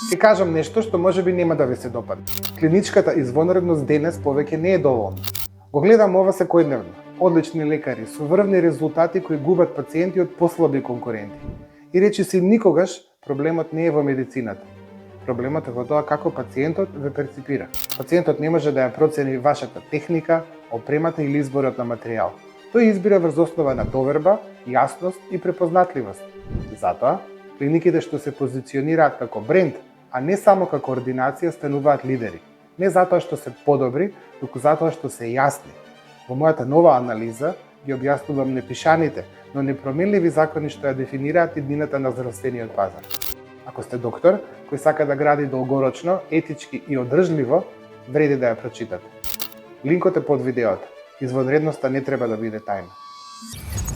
Ќе кажам нешто што можеби нема да ви се допадне. Клиничката извонредност денес повеќе не е доволна. Го гледам ова секојдневно. Одлични лекари со врвни резултати кои губат пациенти од послаби конкуренти. И речиси никогаш проблемот не е во медицината. Проблемот е во тоа како пациентот ве перципира. Пациентот не може да ја процени вашата техника, опремата или изборот на материјал. Тој избира врз основа на доверба, јасност и препознатливост. Затоа, клиниките што се позиционираат како бренд, а не само како ординација, стануваат лидери. Не затоа што се подобри, туку затоа што се јасни. Во мојата нова анализа ги објаснувам непишаните, но непроменливи закони што ја дефинираат иднината на здравствениот пазар. Ако сте доктор кој сака да гради долгорочно, етички и одржливо, вреди да ја прочитате. Линкот е под видеото. Извонредноста не треба да биде тајна.